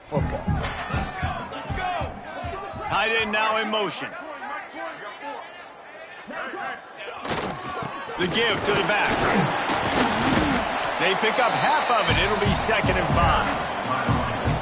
football. Tight end now in motion. The give to the back. They pick up half of it. It'll be 2nd and 5.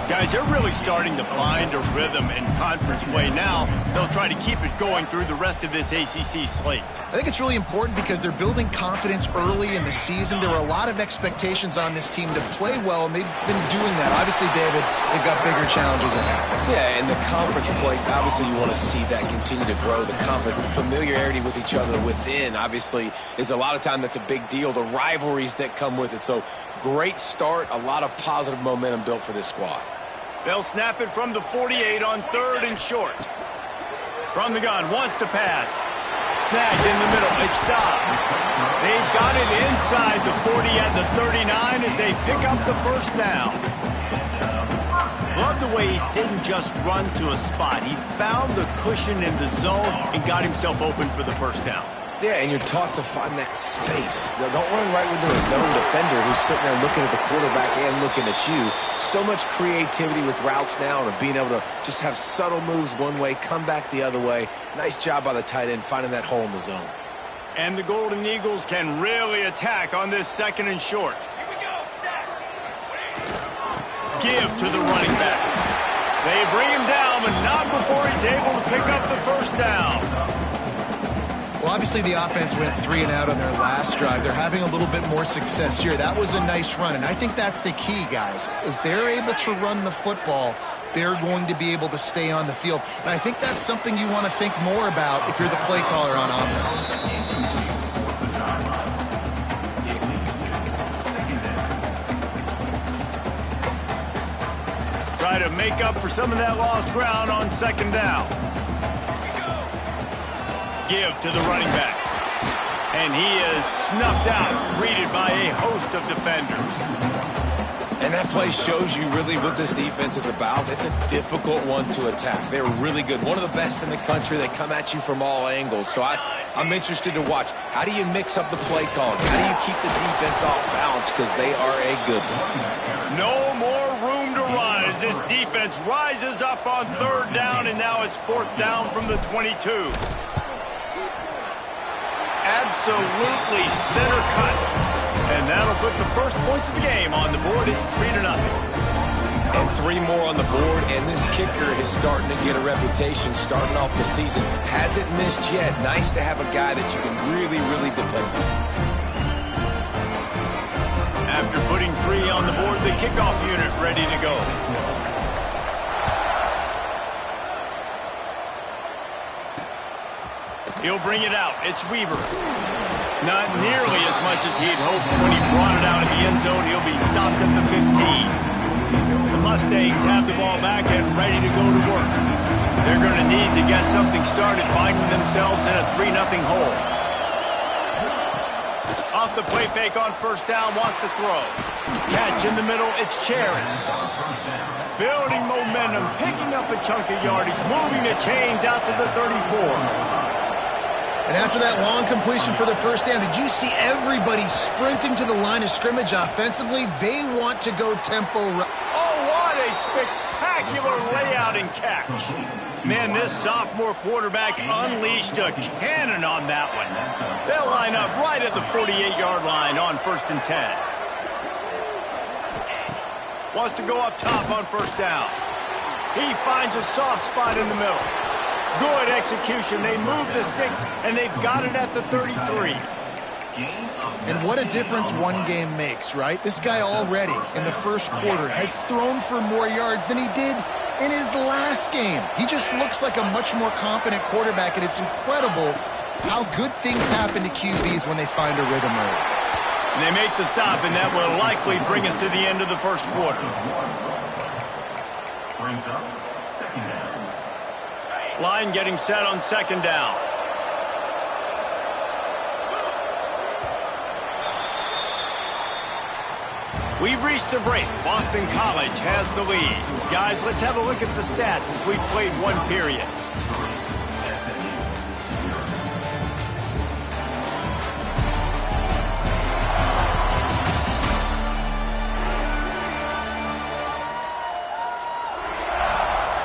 Guys, they're really starting to find a rhythm in conference play now. They'll try to keep it going through the rest of this ACC slate. I think it's really important because they're building confidence early in the season. There were a lot of expectations on this team to play well, and they've been doing that. Obviously, David, they've got bigger challenges ahead. Yeah, and the conference play, obviously you want to see that continue to grow. The confidence, the familiarity with each other within, obviously, is a lot of time that's a big deal. The rivalries that come with it. So, great start, a lot of positive momentum built for this squad. They'll snap it from the 48 on 3rd and short. From the gun, wants to pass. Snagged in the middle, it's stopped. They've got it inside the 40 at the 39 as they pick up the first down. Love the way he didn't just run to a spot. He found the cushion in the zone and got himself open for the first down. Yeah, and you're taught to find that space. Don't run right into a zone defender who's sitting there looking at the quarterback and looking at you. So much creativity with routes now and being able to just have subtle moves one way, come back the other way. Nice job by the tight end finding that hole in the zone. And the Golden Eagles can really attack on this 2nd and short. Give to the running back. They bring him down, but not before he's able to pick up the first down. Well, obviously the offense went 3 and out on their last drive. They're having a little bit more success here. That was a nice run, and I think that's the key, guys. If they're able to run the football, they're going to be able to stay on the field. And I think that's something you want to think more about if you're the play caller on offense. Try to make up for some of that lost ground on 2nd down. Give to the running back. And he is snuffed out, greeted by a host of defenders. And that play shows you really what this defense is about. It's a difficult one to attack. They're really good. One of the best in the country. They come at you from all angles. So I'm interested to watch. How do you mix up the play calling? How do you keep the defense off balance? Because they are a good one. No more room to run as this defense rises up on 3rd down, and now it's 4th down from the 22. Absolutely center cut. And that'll put the first points of the game on the board. It's 3-0. And 3 more on the board, and this kicker is starting to get a reputation starting off the season. Hasn't missed yet. Nice to have a guy that you can really, really depend on. After putting 3 on the board, the kickoff unit ready to go. He'll bring it out. It's Weaver. Not nearly as much as he'd hoped when he brought it out of the end zone. He'll be stopped at the 15. The Mustangs have the ball back and ready to go to work. They're going to need to get something started, finding themselves in a 3-0 hole. Off the play fake on 1st down, wants to throw. Catch in the middle, it's Cherry. Building momentum, picking up a chunk of yardage, moving the chains out to the 34. And after that long completion for the first down, did you see everybody sprinting to the line of scrimmage offensively? They want to go tempo. Oh, what a spectacular layout and catch. Man, this sophomore quarterback unleashed a cannon on that one. They'll line up right at the 48-yard line on 1st and 10. Wants to go up top on 1st down. He finds a soft spot in the middle. Good execution. They move the sticks, and they've got it at the 33. And what a difference one game makes, right? This guy already in the first quarter has thrown for more yards than he did in his last game. He just looks like a much more competent quarterback, and it's incredible how good things happen to QBs when they find a rhythm early. And they make the stop, and that will likely bring us to the end of the first quarter. Brings up 2nd down. Line getting set on 2nd down. We've reached the break. Boston College has the lead. Guys, let's have a look at the stats as we've played one period.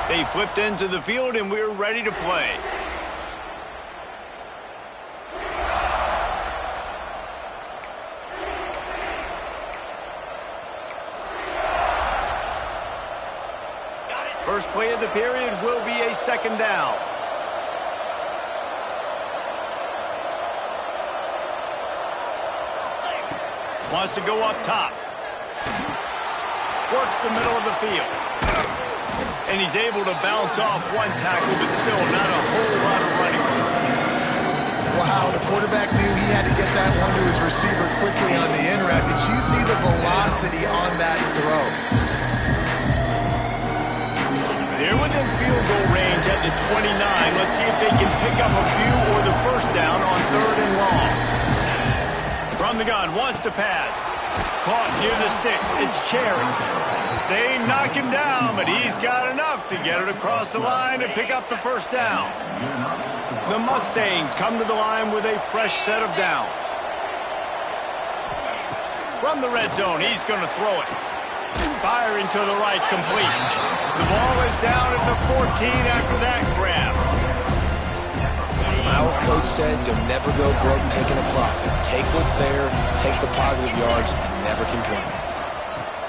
They flipped into the field, and we're ready to play. First play of the period will be a second down. Wants to go up top. Works the middle of the field. And he's able to bounce off one tackle, but still not a whole lot of running room. Wow, the quarterback knew he had to get that one to his receiver quickly on the in route. Did you see the velocity on that throw? They're within field goal range at the 29. Let's see if they can pick up a few or the first down on 3rd and long. From the gun, wants to pass. Caught near the sticks. It's Cherry. They knock him down, but he's got enough to get it across the line and pick up the first down. The Mustangs come to the line with a fresh set of downs. From the red zone, he's going to throw it. Firing to the right, complete. The ball is down at the 14 after that grab. My old coach said you'll never go broke taking a profit. Take what's there, take the positive yards, and never complain.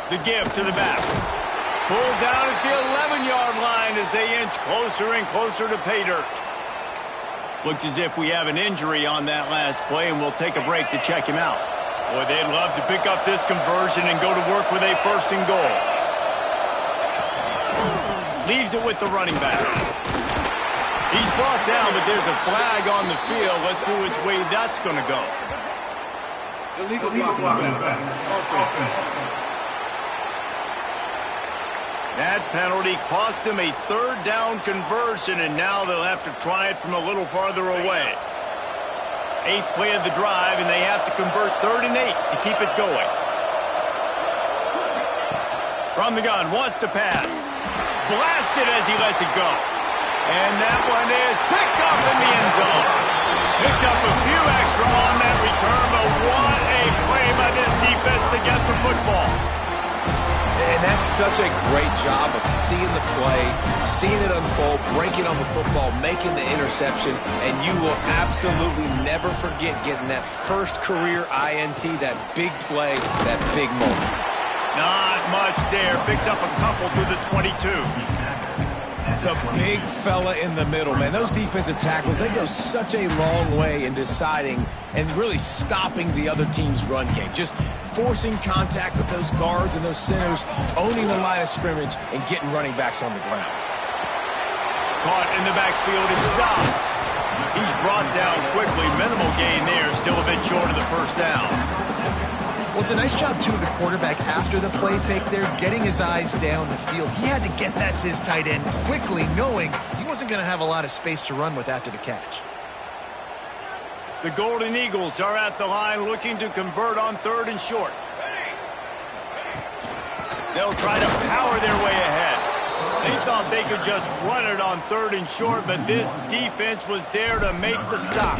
The give to the back. Pulled down at the 11-yard line as they inch closer and closer to pay dirt. Looks as if we have an injury on that last play, and we'll take a break to check him out. Boy, they'd love to pick up this conversion and go to work with a 1st and goal. Leaves it with the running back. He's brought down, but there's a flag on the field. Let's see which way that's going to go. Illegal block. That penalty cost them a 3rd down conversion, and now they'll have to try it from a little farther away. 8th play of the drive, and they have to convert 3rd and 8 to keep it going. From the gun, wants to pass. Blasted as he lets it go. And that one is picked up in the end zone. Picked up a few extra on that return, but what a play by this defense to get the football. And that's such a great job of seeing the play, seeing it unfold, breaking on the football, making the interception, and you will absolutely never forget getting that first career INT, that big play, that big moment. Not much there. Picks up a couple to the 22. The big fella in the middle, man. Those defensive tackles, they go such a long way in deciding and really stopping the other team's run game. Just forcing contact with those guards and those centers, owning the line of scrimmage, and getting running backs on the ground. Caught in the backfield is stopped. He's brought down quickly. Minimal gain there. Still a bit short of the first down. Well, it's a nice job, too, of the quarterback after the play fake there, getting his eyes down the field. He had to get that to his tight end quickly, knowing he wasn't going to have a lot of space to run with after the catch. The Golden Eagles are at the line looking to convert on 3rd and short. They'll try to power their way ahead. They thought they could just run it on 3rd and short, but this defense was there to make the stop.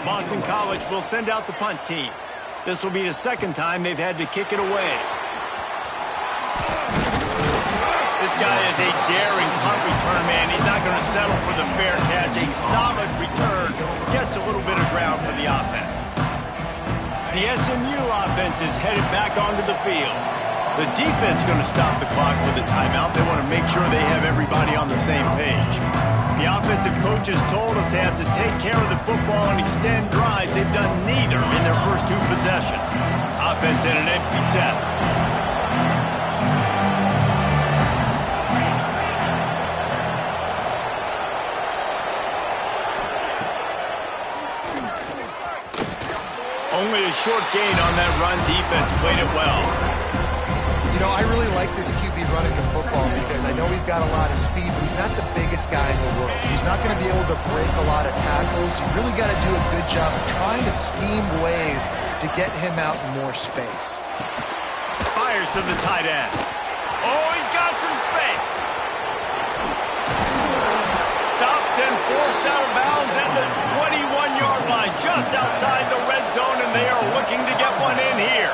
Boston College will send out the punt team. This will be the 2nd time they've had to kick it away. This guy is a daring punt return man. He's not going to settle for the fair catch. A solid return. Gets a little bit of ground for the offense. The SMU offense is headed back onto the field. The defense going to stop the clock with a timeout. They want to make sure they have everybody on the same page. The offensive coaches told us they have to take care of the football and extend drives. They've done neither in their first 2 possessions. Offense in an empty set. Only a short gain on that run. Defense played it well. You know, I really like this QB running the football because I know he's got a lot of speed, but he's not the biggest guy in the world. So he's not going to be able to break a lot of tackles. You really got to do a good job of trying to scheme ways to get him out in more space. Fires to the tight end. Oh, he's got some space. Stopped and forced out of bounds at the 21-yard line, just outside the red zone, and they are looking to get one in here.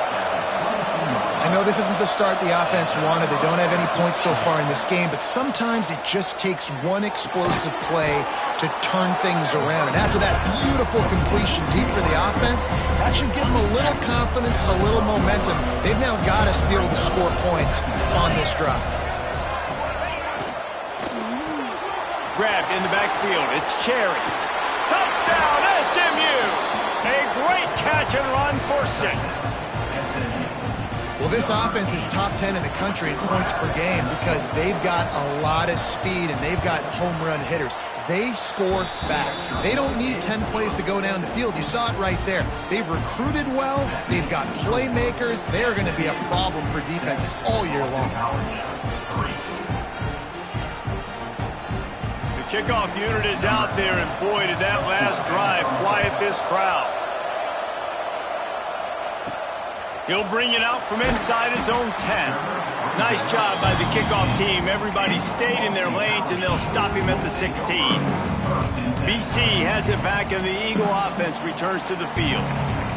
I know this isn't the start the offense wanted. They don't have any points so far in this game, but sometimes it just takes one explosive play to turn things around. And after that beautiful completion deep for the offense, that should give them a little confidence, a little momentum. They've now got us to be able to score points on this drive. Grabbed in the backfield. It's Cherry. Touchdown, SMU! A great catch and run for 6. Well, this offense is top 10 in the country in points per game because they've got a lot of speed and they've got home run hitters. They score fast. They don't need 10 plays to go down the field. You saw it right there. They've recruited well. They've got playmakers. They're going to be a problem for defenses all year long. The kickoff unit is out there, and boy, did that last drive quiet this crowd. He'll bring it out from inside his own 10. Nice job by the kickoff team. Everybody stayed in their lanes, and they'll stop him at the 16. BC has it back, and the Eagle offense returns to the field.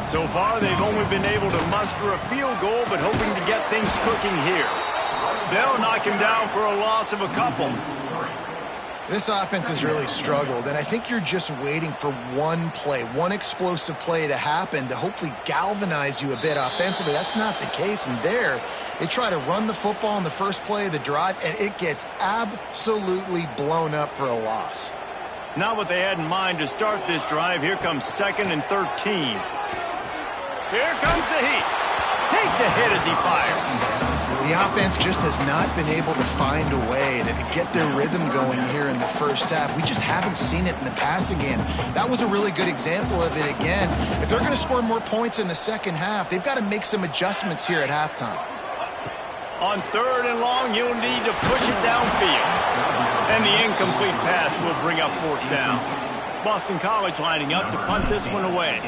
So far, they've only been able to muster a field goal, but hoping to get things cooking here. They'll knock him down for a loss of a couple. This offense has really struggled, and I think you're just waiting for one play, one explosive play to happen to hopefully galvanize you a bit offensively. That's not the case, and there, they try to run the football in the first play of the drive, and it gets absolutely blown up for a loss. Not what they had in mind to start this drive. Here comes 2nd and 13. Here comes the heat. Takes a hit as he fires. The offense just has not been able to find a way to get their rhythm going here in the first half. We just haven't seen it in the passing game. That was a really good example of it again. If they're going to score more points in the second half, they've got to make some adjustments here at halftime. On 3rd and long, you'll need to push it downfield. And the incomplete pass will bring up 4th down. Boston College lining up to punt this one away.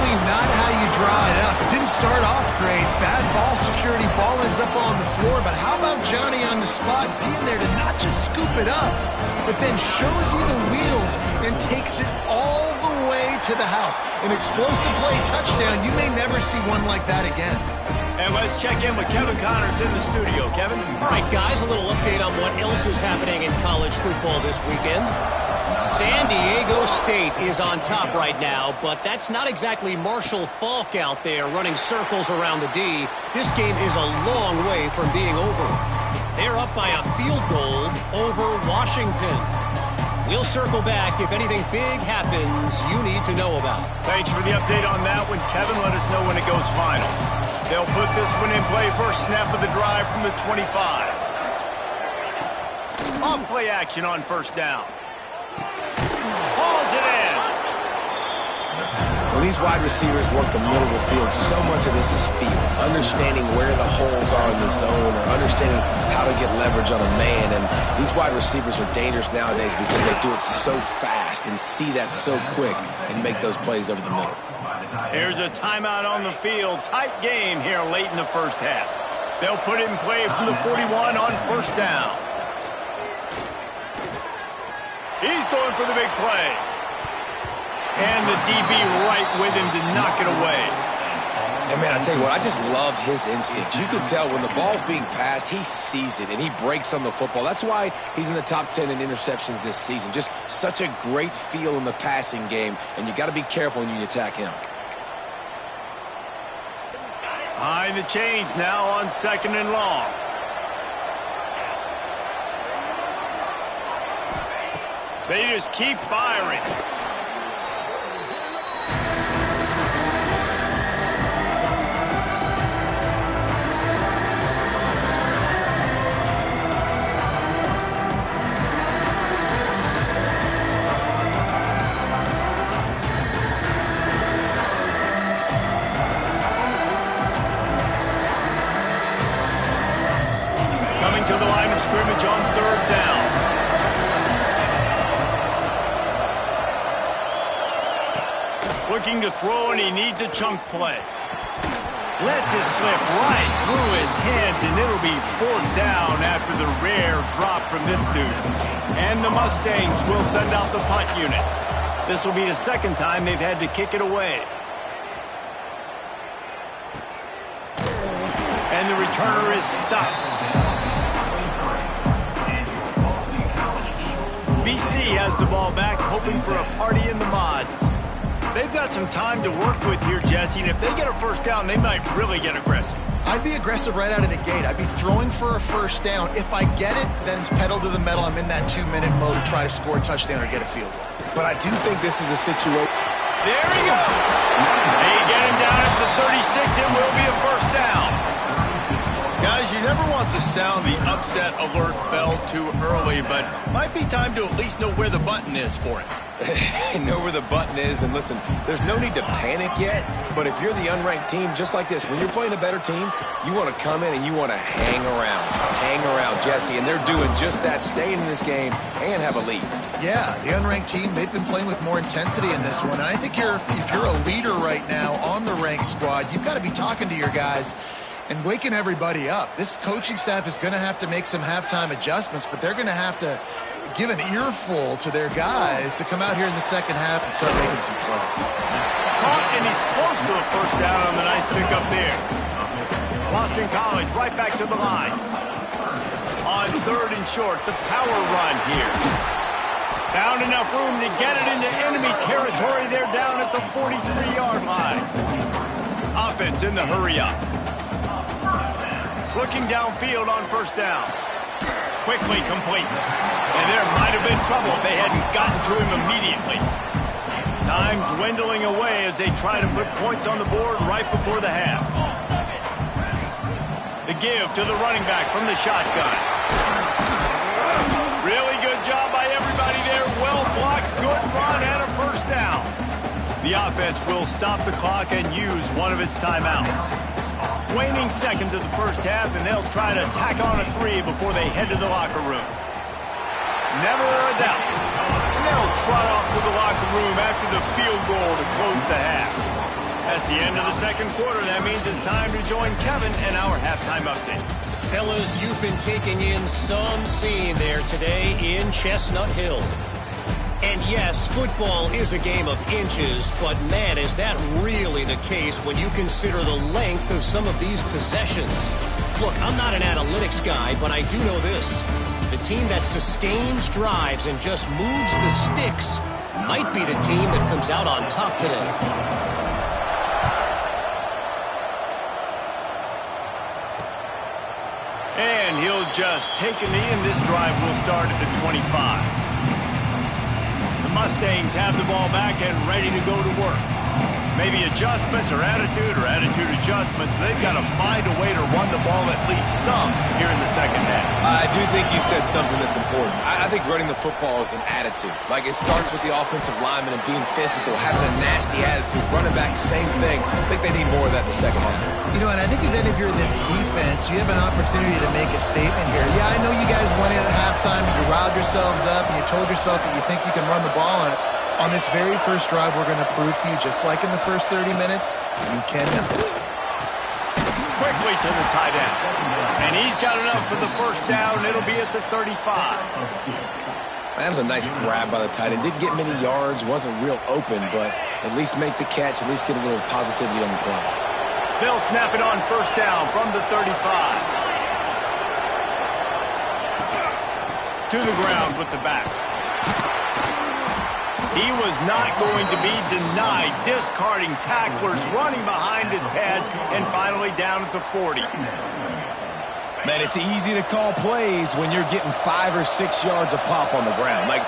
Not how you draw it up. It didn't start off great. Bad ball security. Ball ends up on the floor. But how about Johnny on the spot being there to not just scoop it up, but then shows you the wheels and takes it all the way to the house. An explosive play touchdown. You may never see one like that again. And let's check in with Kevin Connors in the studio. Kevin? All right, guys, a little update on what else is happening in college football this weekend. San Diego State is on top right now, but that's not exactly Marshall Faulk out there running circles around the D. This game is a long way from being over. They're up by a field goal over Washington. We'll circle back if anything big happens you need to know about. Thanks for the update on that one, Kevin. Let us know when it goes final. They'll put this one in play. First snap of the drive from the 25. Off play action on 1st down. Hauls it in. When these wide receivers work the middle of the field, so much of this is feel. Understanding where the holes are in the zone or understanding how to get leverage on a man. And these wide receivers are dangerous nowadays because they do it so fast and see that so quick and make those plays over the middle. Here's a timeout on the field. Tight game here late in the first half. They'll put it in play from the 41 on 1st down. He's going for the big play. And the DB right with him to knock it away. And, man, I tell you what, I just love his instincts. You can tell when the ball's being passed, he sees it, and he breaks on the football. That's why he's in the top 10 in interceptions this season. Just such a great feel in the passing game, and you got to be careful when you attack him. Behind the chains now on 2nd and long. They just keep firing. Coming to the line of scrimmage on 3rd down. Looking to throw, and he needs a chunk play. Lets it slip right through his hands, and it'll be 4th down after the rare drop from this dude. And the Mustangs will send out the punt unit. This will be the 2nd time they've had to kick it away. And the returner is stopped. BC has the ball back, hoping for a party in the mods. They've got some time to work with here, Jesse, and if they get a 1st down, they might really get aggressive. I'd be aggressive right out of the gate. I'd be throwing for a 1st down. If I get it, then it's pedal to the metal. I'm in that 2-minute mode to try to score a touchdown or get a field goal. But I do think this is a situation. There he goes. They get him down at the 36. It will be a 1st down. Guys, you never want to sound the upset alert bell too early, but might be time to at least know where the button is for it. Know where the button is, and listen, there's no need to panic yet, but if you're the unranked team, just like this, when you're playing a better team, you want to come in and you want to hang around, Jesse, and they're doing just that, staying in this game and have a lead. Yeah, the unranked team, they've been playing with more intensity in this one, and I think if you're a leader right now on the ranked squad, you've got to be talking to your guys and waking everybody up. This coaching staff is going to have to make some halftime adjustments, but they're going to have to give an earful to their guys to come out here in the 2nd half and start making some plays. Caught, and he's close to a 1st down on the nice pickup there. Boston College right back to the line. On 3rd and short, the power run here. Found enough room to get it into enemy territory. They're down at the 43-yard line. Offense in the hurry up. Looking downfield on 1st down. Quickly complete. And there might have been trouble if they hadn't gotten to him immediately. Time dwindling away as they try to put points on the board right before the half. The give to the running back from the shotgun. Really good job by everybody there. Well blocked, good run, and a 1st down. The offense will stop the clock and use one of its timeouts. Waning seconds of the 1st half, and they'll try to tack on a 3 before they head to the locker room. Never a doubt. And they'll trot off to the locker room after the field goal to close the half. That's the end of the 2nd quarter. That means it's time to join Kevin and our halftime update. Fellas, you've been taking in some scene there today in Chestnut Hill. And yes, football is a game of inches, but man, is that really the case when you consider the length of some of these possessions. Look, I'm not an analytics guy, but I do know this. The team that sustains drives and just moves the sticks might be the team that comes out on top today. And he'll just take a knee, and this drive will start at the 25. Mustangs have the ball back and ready to go to work. Maybe adjustments or attitude adjustments, but they've got to find a way to run the ball at least some here in the 2nd half. I do think you said something that's important. I think running the football is an attitude. Like, it starts with the offensive lineman and being physical, having a nasty attitude. Running back, same thing. I think they need more of that in the 2nd half. You know, and I think then if you're this defense, you have an opportunity to make a statement here. Yeah, I know you guys went in at halftime and you riled yourselves up and you told yourself that you think you can run the ball on us. On this very first drive, we're going to prove to you, just like in the first 30 minutes, you cannot. Quickly to the tight end. And he's got enough for the 1st down. It'll be at the 35. That was a nice grab by the tight end. Didn't get many yards, wasn't real open, but at least make the catch, at least get a little positivity on the play. They'll snap it on 1st down from the 35. To the ground with the back. He was not going to be denied, discarding tacklers, running behind his pads, and finally down at the 40. Man, it's easy to call plays when you're getting 5 or 6 yards a pop on the ground. Like,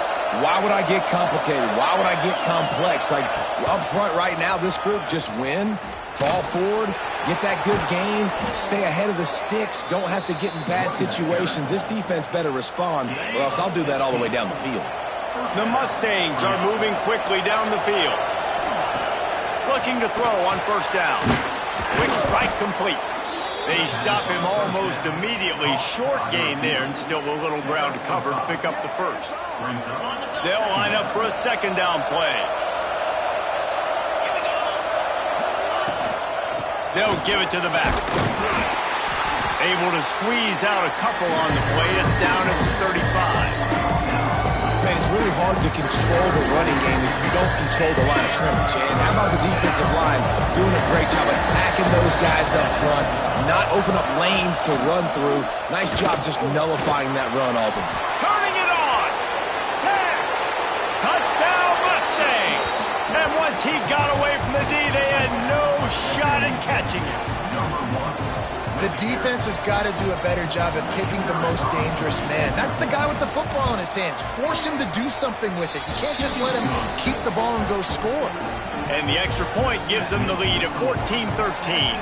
why would I get complicated? Why would I get complex? Like, up front right now, this group just win, fall forward, get that good gain, stay ahead of the sticks, don't have to get in bad situations. This defense better respond, or else I'll do that all the way down the field. The Mustangs are moving quickly down the field. Looking to throw on 1st down. Quick strike complete. They stop him almost immediately. Short gain there, and still a little ground to cover to pick up the 1st. They'll line up for a 2nd down play. They'll give it to the back. Able to squeeze out a couple on the play. It's down at the 35. Man, it's really hard to control the running game if you don't control the line of scrimmage. And how about the defensive line doing a great job attacking those guys up front, not open up lanes to run through. Nice job just nullifying that run, Alton. Turning it on. 10. Touchdown Mustangs. And once he got away from the D, they had no shot in catching him. The defense has got to do a better job of taking the most dangerous man. That's the guy with the football in his hands. Force him to do something with it. You can't just let him keep the ball and go score. And the extra point gives them the lead at 14-13.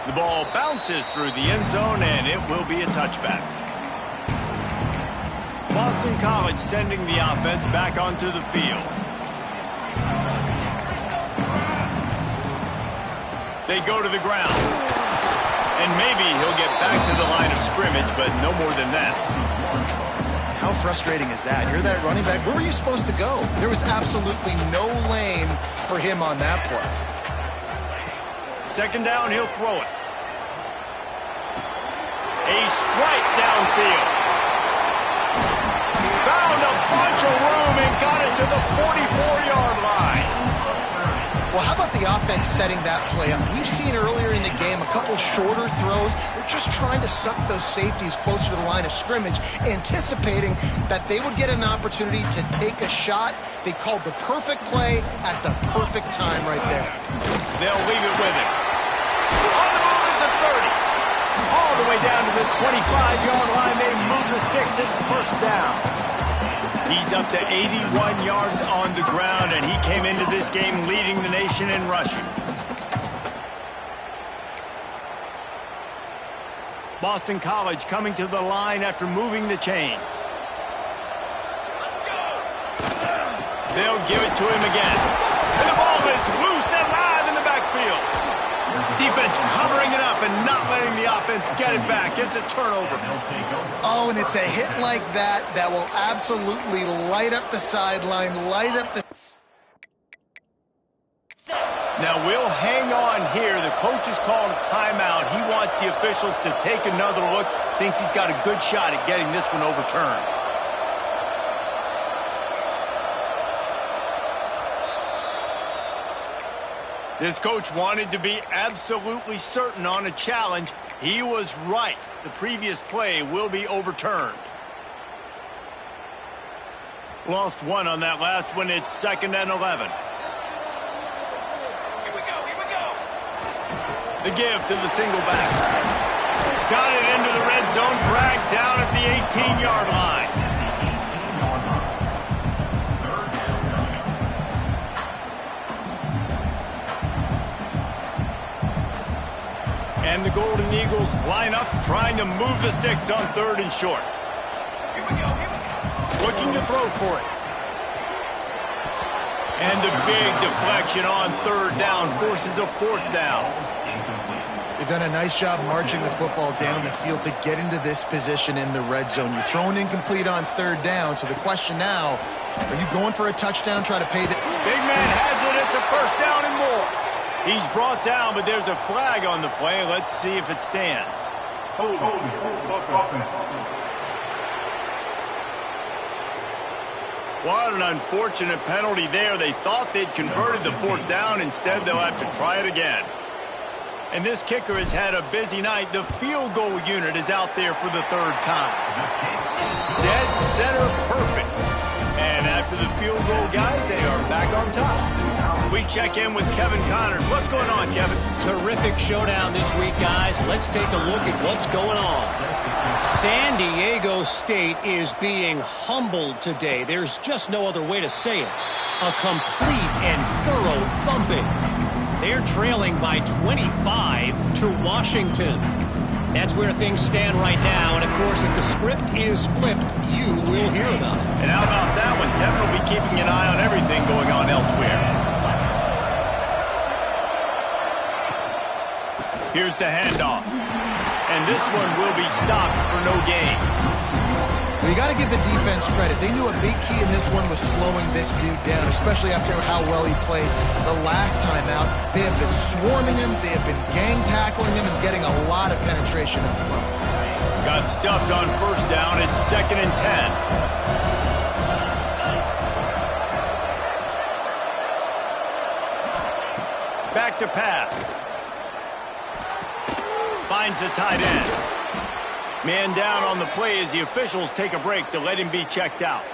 The ball bounces through the end zone, and it will be a touchback. Boston College sending the offense back onto the field. They go to the ground. And maybe he'll get back to the line of scrimmage, but no more than that. How frustrating is that? You're that running back. Where were you supposed to go? There was absolutely no lane for him on that play. Second down, he'll throw it. A strike downfield. Found a bunch of room and got it to the 44-yard line. Well, how about the offense setting that play up? We've seen earlier in the game a couple shorter throws. They're just trying to suck those safeties closer to the line of scrimmage, anticipating that they would get an opportunity to take a shot. They called the perfect play at the perfect time right there. They'll leave it with him. On the move at the 30. All the way down to the 25-yard line. They move the sticks. It's first down. He's up to 81 yards on the ground, and he came into this game leading the nation in rushing. Boston College coming to the line after moving the chains. They'll give it to him again. And the ball is loose and live in the backfield. Defense covering it up and not letting the offense get it back. It's a turnover. Oh, and it's a hit like that that will absolutely light up the sideline, light up the... Now we'll hang on here. The coach has called a timeout. He wants the officials to take another look. Thinks he's got a good shot at getting this one overturned. This coach wanted to be absolutely certain on a challenge. He was right. The previous play will be overturned. Lost one on that last one. It's 2nd and 11. Here we go. The give to the single back. Got it into the red zone. Dragged down at the 18-yard line. And the Golden Eagles line up, trying to move the sticks on 3rd and short. Here we go. Looking to throw for it. And the big deflection on 3rd down forces a 4th down. They've done a nice job marching the football down the field to get into this position in the red zone. You're throwing incomplete on 3rd down, so the question now, are you going for a touchdown, try to pay the... Big man has it. It's a 1st down and more. He's brought down, but there's a flag on the play. Let's see if it stands. Hold. What an unfortunate penalty there. They thought they'd converted the 4th down. Instead, they'll have to try it again. And this kicker has had a busy night. The field goal unit is out there for the 3rd time. Dead center perfect. And after the field goal, guys, they are back on top. We check in with Kevin Connors. What's going on, Kevin? Terrific showdown this week, guys. Let's take a look at what's going on. San Diego State is being humbled today. There's just no other way to say it. A complete and thorough thumping. They're trailing by 25 to Washington. That's where things stand right now. And, of course, if the script is flipped, you will hear about it. And how about that one? Kevin will be keeping an eye on everything going on elsewhere. Here's the handoff. And this one will be stopped for no gain. Well, you got to give the defense credit. They knew a big key in this one was slowing this dude down, especially after how well he played the last time out. They have been swarming him, they have been gang tackling him, and getting a lot of penetration up front. Got stuffed on first down. It's 2nd and 10. Back to pass. Finds the tight end. Man down on the play as the officials take a break to let him be checked out.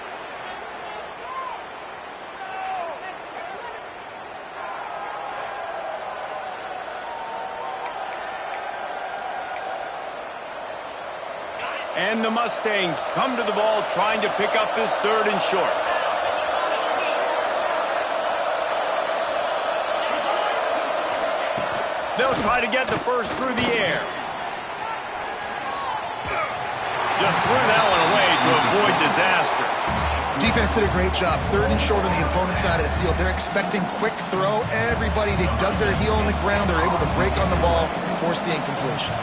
And the Mustangs come to the ball trying to pick up this 3rd and short. They'll try to get the first through the air. Just threw that one away to avoid disaster. Defense did a great job. 3rd and short on the opponent's side of the field. They're expecting quick throw. Everybody, they dug their heel in the ground. They're able to break on the ball, force the incompletion.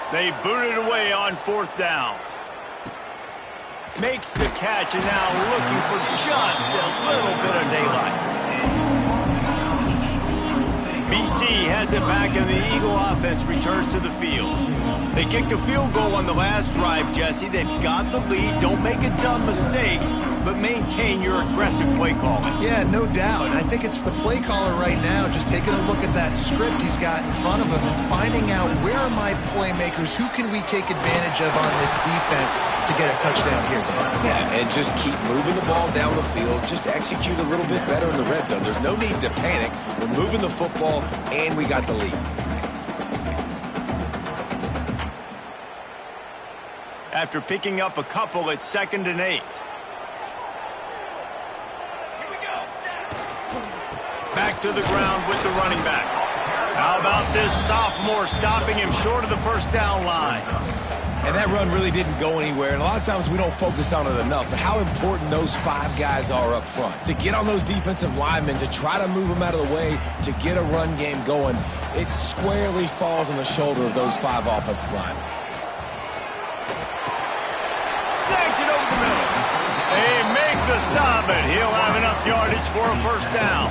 They booted away on 4th down. Makes the catch and now looking for just a little bit of daylight. BC has it back and the Eagle offense returns to the field. They kicked a field goal on the last drive, Jesse. They've got the lead. Don't make a dumb mistake, but maintain your aggressive play calling. Yeah, no doubt. And I think it's the play caller right now just taking a look at that script he's got in front of him and finding out where are my playmakers, who can we take advantage of on this defense to get a touchdown here. Yeah, and just keep moving the ball down the field. Just execute a little bit better in the red zone. There's no need to panic. We're moving the football, and we got the lead. After picking up a couple at 2nd and 8. Back to the ground with the running back. How about this sophomore stopping him short of the first down line? And that run really didn't go anywhere, and a lot of times we don't focus on it enough, but how important those 5 guys are up front. To get on those defensive linemen, to try to move them out of the way, to get a run game going, it squarely falls on the shoulder of those 5 offensive linemen. Snags it over the middle. They make the stop, and he'll have enough yardage for a first down.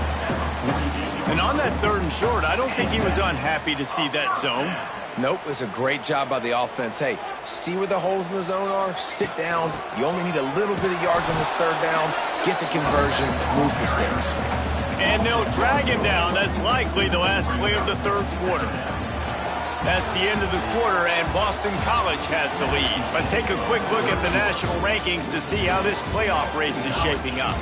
And on that 3rd and short, I don't think he was unhappy to see that zone. Nope, it's a great job by the offense. Hey, see where the holes in the zone are? Sit down. You only need a little bit of yards on this 3rd down. Get the conversion, move the sticks. And they'll drag him down. That's likely the last play of the 3rd quarter. That's the end of the quarter, and Boston College has the lead. Let's take a quick look at the national rankings to see how this playoff race is shaping up.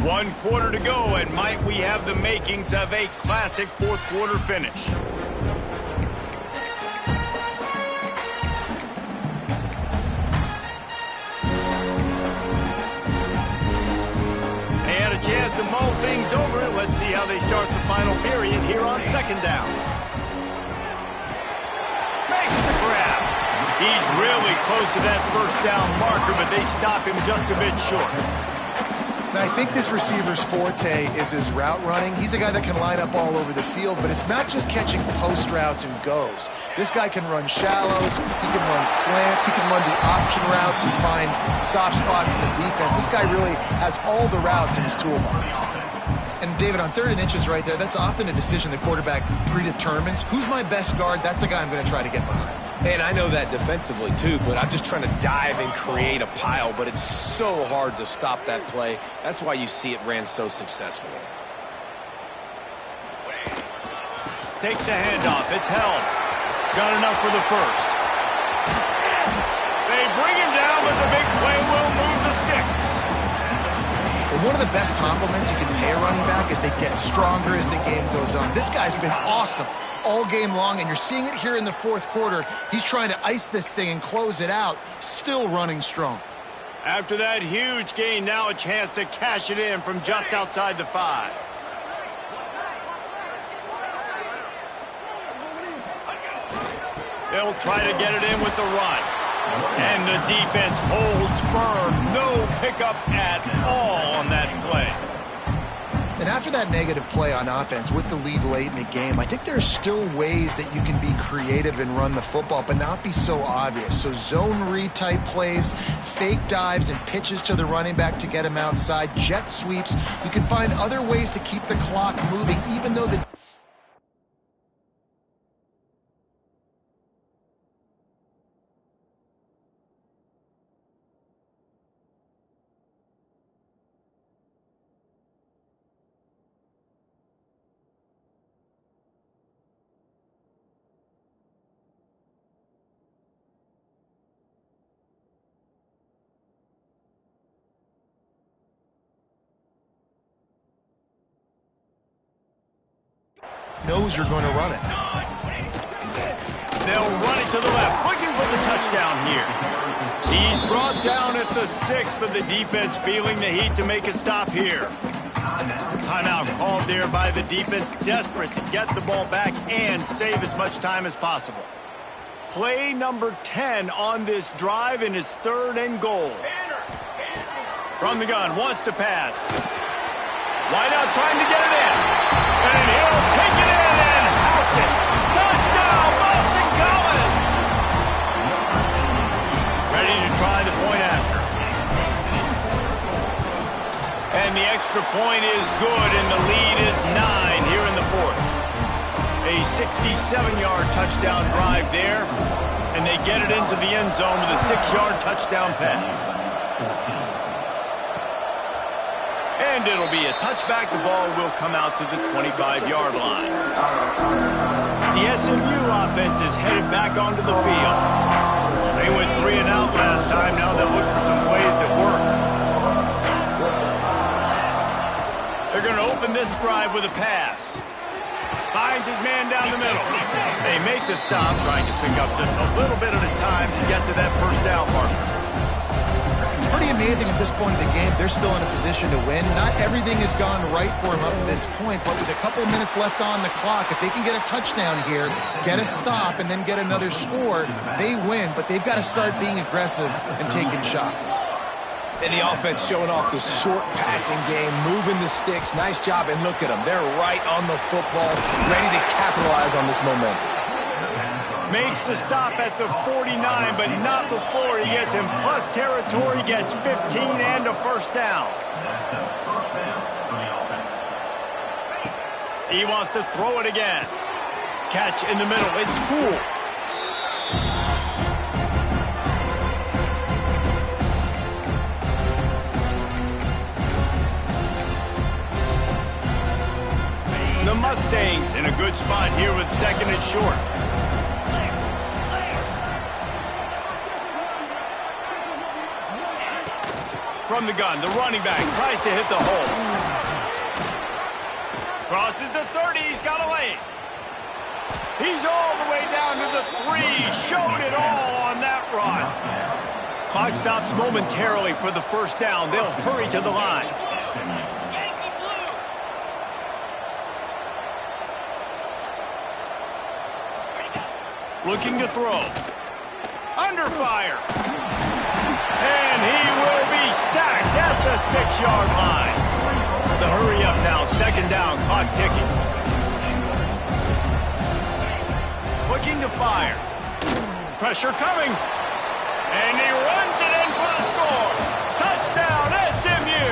One quarter to go, and might we have the makings of a classic 4th quarter finish. They had a chance to mull things over. Let's see how they start the final period here on 2nd down. Makes the grab. He's really close to that first down marker, but they stop him just a bit short. Now, I think this receiver's forte is his route running. He's a guy that can line up all over the field, but it's not just catching post routes and goes. This guy can run shallows, he can run slants, he can run the option routes and find soft spots in the defense. This guy really has all the routes in his toolbox. And David, on 3rd and inches right there, that's often a decision the quarterback predetermines. Who's my best guard? That's the guy I'm going to try to get behind. And I know that defensively, too, but I'm just trying to dive and create a pile, but it's so hard to stop that play. That's why you see it ran so successfully. Takes the handoff. It's held. Got enough for the first. They bring him down, but the big play will move the sticks. Well, one of the best compliments you can pay a running back is they get stronger as the game goes on. This guy's been awesome all game long, and you're seeing it here in the 4th quarter. He's trying to ice this thing and close it out, still running strong. After that huge gain, now a chance to cash it in from just outside the 5. They'll try to get it in with the run. And the defense holds firm. No pickup at all on that play. And after that negative play on offense with the lead late in the game, I think there's still ways that you can be creative and run the football, but not be so obvious. So zone read type plays, fake dives and pitches to the running back to get him outside, jet sweeps. You can find other ways to keep the clock moving, even though the knows you're going to run it. They'll run it to the left, looking for the touchdown here. He's brought down at the 6, but the defense feeling the heat to make a stop here. Timeout called there by the defense, desperate to get the ball back and save as much time as possible. Play number 10 on this drive in his 3rd and goal. From the gun, wants to pass. Wide out, trying to get it in. And he'll take it in and house it. Touchdown, Boston College! Ready to try the point after. And the extra point is good, and the lead is 9 here in the 4th. A 67-yard touchdown drive there, and they get it into the end zone with a 6-yard touchdown pass. And it'll be a touchback. The ball will come out to the 25-yard line. The SMU offense is headed back onto the field. They went 3 and out last time. Now they'll look for some plays that work. They're going to open this drive with a pass. Finds his man down the middle. They make the stop, trying to pick up just a little bit at a time to get to that first down marker. It's pretty amazing at this point of the game. They're still in a position to win. Not everything has gone right for them up to this point, but with a couple of minutes left on the clock, if they can get a touchdown here, get a stop, and then get another score, they win. But they've got to start being aggressive and taking shots. And the offense showing off this short passing game, moving the sticks. Nice job, and look at them. They're right on the football, ready to capitalize on this momentum. Makes the stop at the 49, but not before he gets in plus territory, gets 15 and a first down. He wants to throw it again. Catch in the middle, it's Poole. The Mustangs in a good spot here with 2nd and short. From the gun, the running back tries to hit the hole. Crosses the 30, he's got a lane. He's all the way down to the 3, showed it all on that run. Clock stops momentarily for the first down. They'll hurry to the line. Looking to throw. Under fire. And he will be sacked at the 6-yard line. The hurry up now, 2nd down, clock ticking. Looking to fire. Pressure coming. And he runs it in for the score. Touchdown, SMU.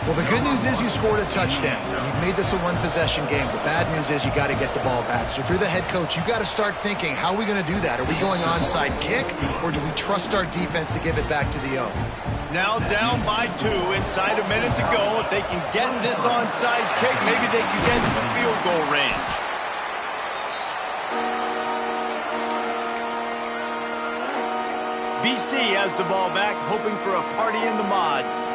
Well, the good news is you scored a touchdown. You've made this a one-possession game. The bad news is you got to get the ball back. So if you're the head coach, you got to start thinking, how are we going to do that? Are we going onside kick, or do we trust our defense to give it back to the O? Now down by 2, inside a minute to go. If they can get this onside kick, maybe they can get into field goal range. BC has the ball back, hoping for a party in the mods.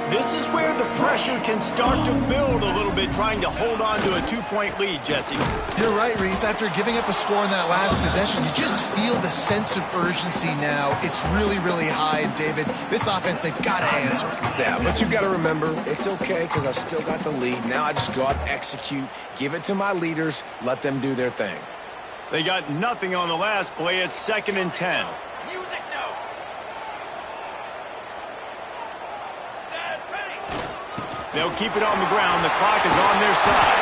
This is where the pressure can start to build a little bit, trying to hold on to a 2-point lead, Jesse. You're right, Reese. After giving up a score in that last possession, you just feel the sense of urgency now. It's really, really high. David, this offense, they've got to answer. Yeah, but you got to remember, it's okay because I still got the lead. Now I just go out and execute, give it to my leaders, let them do their thing. They got nothing on the last play. It's 2nd and 10. They'll keep it on the ground. The clock is on their side.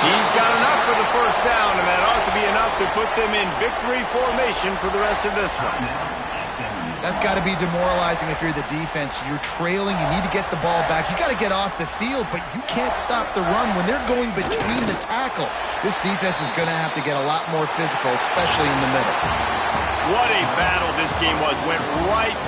He's got enough for the first down, and that ought to be enough to put them in victory formation for the rest of this one. That's got to be demoralizing if you're the defense. You're trailing. You need to get the ball back. You got to get off the field, but you can't stop the run when they're going between the tackles. This defense is going to have to get a lot more physical, especially in the middle. What a battle this game was. Went right